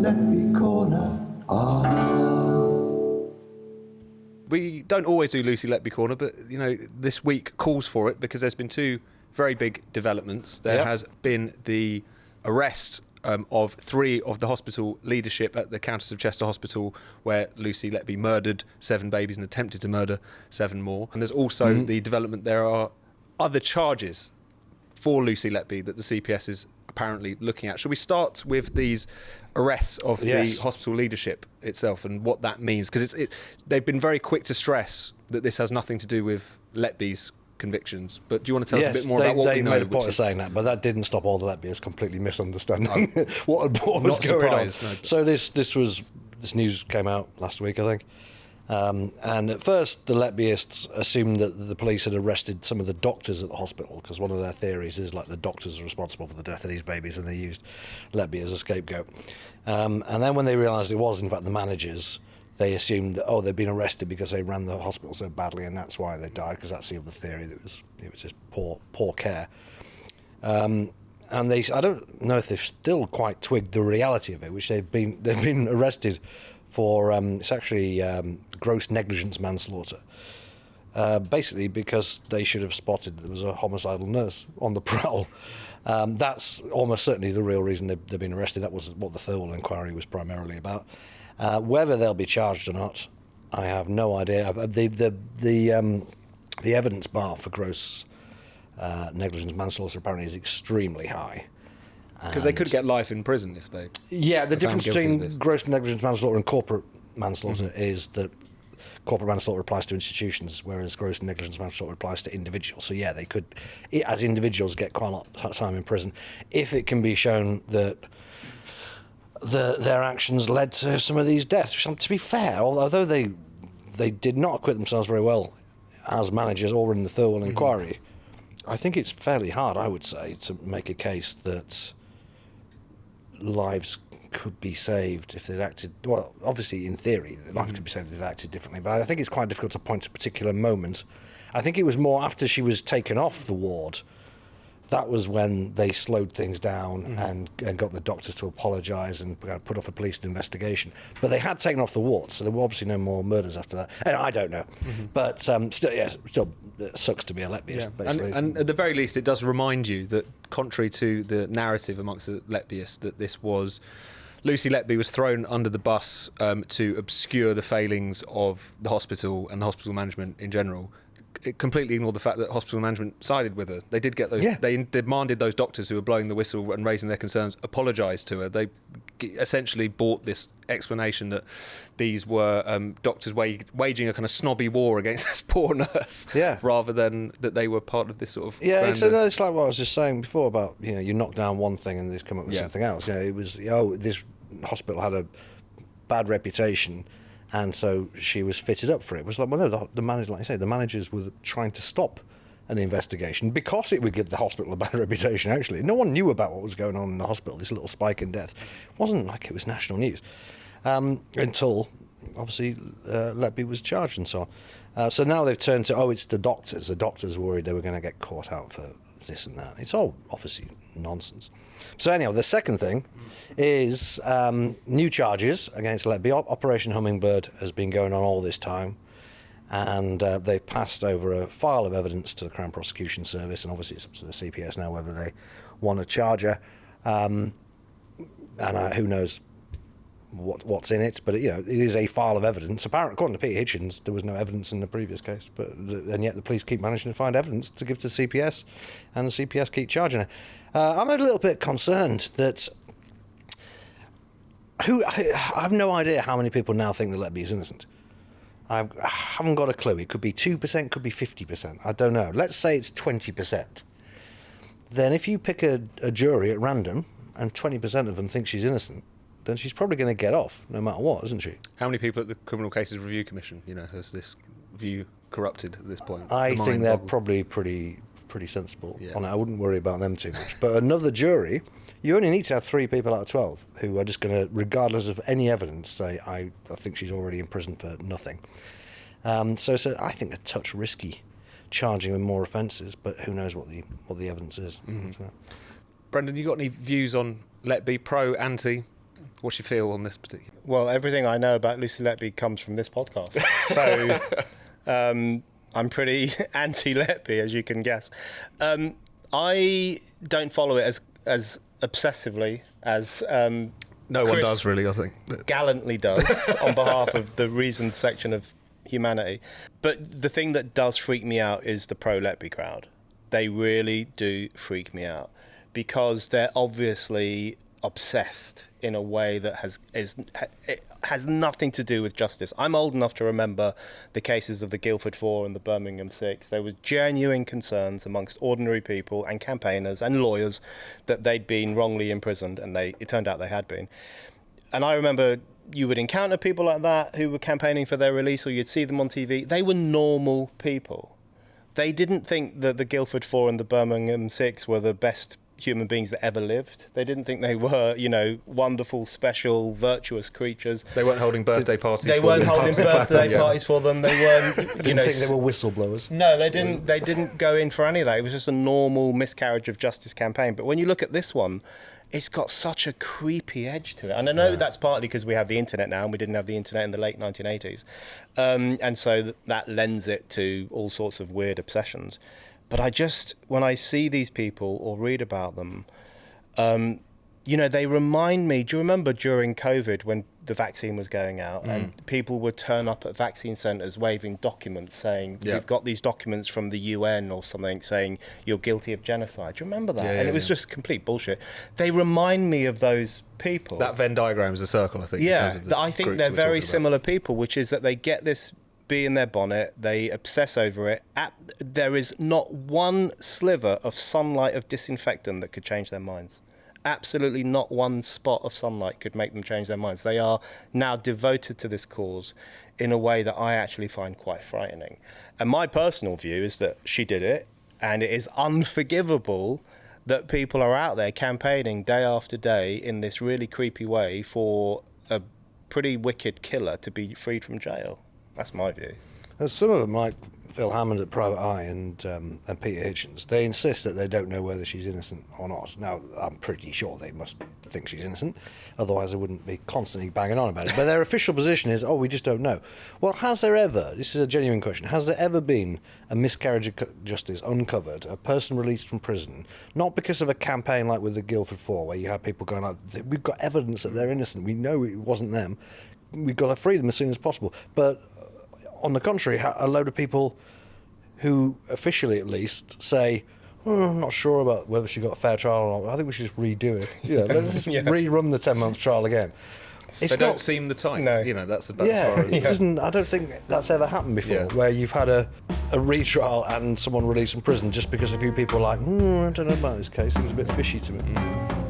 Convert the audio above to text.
Letby Corner. We don't always do Lucy Letby Corner, but this week calls for it because there's been two very big developments. There has been the arrest of 3 of the hospital leadership at the Countess of Chester Hospital, where Lucy Letby murdered 7 babies and attempted to murder 7 more. And there's also the development, there are other charges for Lucy Letby that the CPS is apparently looking at. Shall we start with these arrests of the hospital leadership itself and what that means? Because they've been very quick to stress that this has nothing to do with Letby's convictions. But do you want to tell us a bit more about what we know? They made a point of saying that, but that didn't stop all the Letby's completely misunderstanding what was going on. No, so this news came out last week, I think. And at first, the Lettbyists assumed that the police had arrested some of the doctors at the hospital, because one of their theories is like the doctors are responsible for the death of these babies, and they used Letby as a scapegoat. And then when they realised it was, in fact, the managers, they assumed that, they'd been arrested because they ran the hospital so badly, and that's why they died, because that's the other theory, that it was just poor care. And I don't know if they've still quite twigged the reality of it, which they've been arrested for it's actually gross negligence manslaughter, basically because they should have spotted there was a homicidal nurse on the prowl. That's almost certainly the real reason they've been arrested. That was what the Thirlwell inquiry was primarily about. Whether they'll be charged or not, I have no idea. The evidence bar for gross negligence manslaughter apparently is extremely high. Because they could get life in prison if they... Yeah, the difference between gross negligence manslaughter and corporate manslaughter is that corporate manslaughter applies to institutions, whereas gross negligence manslaughter applies to individuals. So yeah, they could, as individuals, get quite a lot of time in prison if it can be shown that their actions led to some of these deaths. To be fair, although they did not acquit themselves very well as managers or in the Thirlwell inquiry, I think it's fairly hard, I would say, to make a case that lives could be saved if they'd acted... Well, obviously, in theory, lives could be saved if they'd acted differently, but I think it's quite difficult to point to a particular moment. I think it was more after she was taken off the ward, that was when they slowed things down and got the doctors to apologise and put off a police investigation. But they had taken off the ward, so there were obviously no more murders after that. And I don't know. But still it sucks to be a Letbyist, basically. And at the very least, it does remind you that, contrary to the narrative amongst the Lettbyists, that this was... Lucy Letby was thrown under the bus to obscure the failings of the hospital and the hospital management in general. It completely ignored the fact that hospital management sided with her. They did get those. Yeah. They demanded those doctors who were blowing the whistle and raising their concerns apologise to her. They essentially bought this explanation that these were doctors waging a kind of snobby war against this poor nurse, rather than that they were part of this sort of... Yeah, it's like what I was just saying before about, you knock down one thing and they come up with something else. It was, this hospital had a bad reputation, and so she was fitted up for it. It was like, well, no, the manager, like you say, the managers were trying to stop an investigation because it would give the hospital a bad reputation, actually. No one knew about what was going on in the hospital, this little spike in death. It wasn't like it was national news until, obviously, Letby was charged and so on. So now they've turned to, it's the doctors. The doctors worried they were going to get caught out for this and that. It's all obviously nonsense. So anyhow, the second thing is new charges against Letby. Operation Hummingbird has been going on all this time, and they've passed over a file of evidence to the Crown Prosecution Service, and obviously it's up to the CPS now whether they want to charge her, and who knows what's in it, but it is a file of evidence. Apparently, according to Peter Hitchens, there was no evidence in the previous case, and yet the police keep managing to find evidence to give to the CPS, and the CPS keep charging her. I'm a little bit concerned that I have no idea how many people now think that Letby is innocent. I haven't got a clue. It could be 2%, could be 50%. I don't know. Let's say it's 20%. Then if you pick a jury at random and 20% of them think she's innocent, then she's probably going to get off no matter what, isn't she? How many people at the Criminal Cases Review Commission, has this view corrupted at this point? I think they're probably pretty sensible on it. I wouldn't worry about them too much. But another jury, you only need to have 3 people out of 12 who are just going to, regardless of any evidence, say, I think she's already in prison for nothing. So I think a touch risky charging with more offences, but who knows what the evidence is. Brendan, you got any views on Letby, pro, anti? What's your feel on this particular? Well, everything I know about Lucy Letby comes from this podcast. So I'm pretty anti-Letby, as you can guess. I don't follow it as obsessively as No one does, really, I think. Gallantly does on behalf of the reasoned section of humanity. But the thing that does freak me out is the pro-Letby crowd. They really do freak me out because they're obviously obsessed in a way that has nothing to do with justice. I'm old enough to remember the cases of the Guildford Four and the Birmingham Six. There was genuine concerns amongst ordinary people and campaigners and lawyers that they'd been wrongly imprisoned, and it turned out they had been. And I remember you would encounter people like that who were campaigning for their release, or you'd see them on TV. They were normal people. They didn't think that the Guildford Four and the Birmingham Six were the best human beings that ever lived. They didn't think they were, wonderful, special, virtuous creatures. They weren't holding birthday parties. They weren't holding birthday parties for them. They weren't. Didn't think they were whistleblowers. No, they didn't. They didn't go in for any of that. It was just a normal miscarriage of justice campaign. But when you look at this one, it's got such a creepy edge to it. And I know that's partly because we have the internet now, and we didn't have the internet in the late 1980s, and so that lends it to all sorts of weird obsessions. But when I see these people or read about them, they remind me, do you remember during COVID when the vaccine was going out and people would turn up at vaccine centres waving documents saying, we've got these documents from the UN or something saying you're guilty of genocide. Do you remember that? And it was just complete bullshit. They remind me of those people. That Venn diagram is a circle, I think. Yeah, in terms of the I think groups they're we're very talking similar people, which is that they get this bee in their bonnet, they obsess over it. There is not one sliver of sunlight of disinfectant that could change their minds. Absolutely not one spot of sunlight could make them change their minds. They are now devoted to this cause in a way that I actually find quite frightening. And my personal view is that she did it, and it is unforgivable that people are out there campaigning day after day in this really creepy way for a pretty wicked killer to be freed from jail. That's my view. There's some of them, like Phil Hammond at Private Eye and Peter Hitchens, they insist that they don't know whether she's innocent or not. Now, I'm pretty sure they must think she's innocent, otherwise they wouldn't be constantly banging on about it. But their official position is, we just don't know. Well, has there ever, this is a genuine question, has there ever been a miscarriage of justice uncovered, a person released from prison, not because of a campaign like with the Guildford Four, where you had people going like, we've got evidence that they're innocent, we know it wasn't them, we've got to free them as soon as possible. But on the contrary, a load of people who, officially at least, say, I'm not sure about whether she got a fair trial or not. I think we should just redo it. Let's just rerun the 10-month trial again. They don't seem the type. No. That's about as far as... It isn't, I don't think that's ever happened before, where you've had a retrial and someone released from prison just because a few people are like, I don't know about this case, seems a bit fishy to me.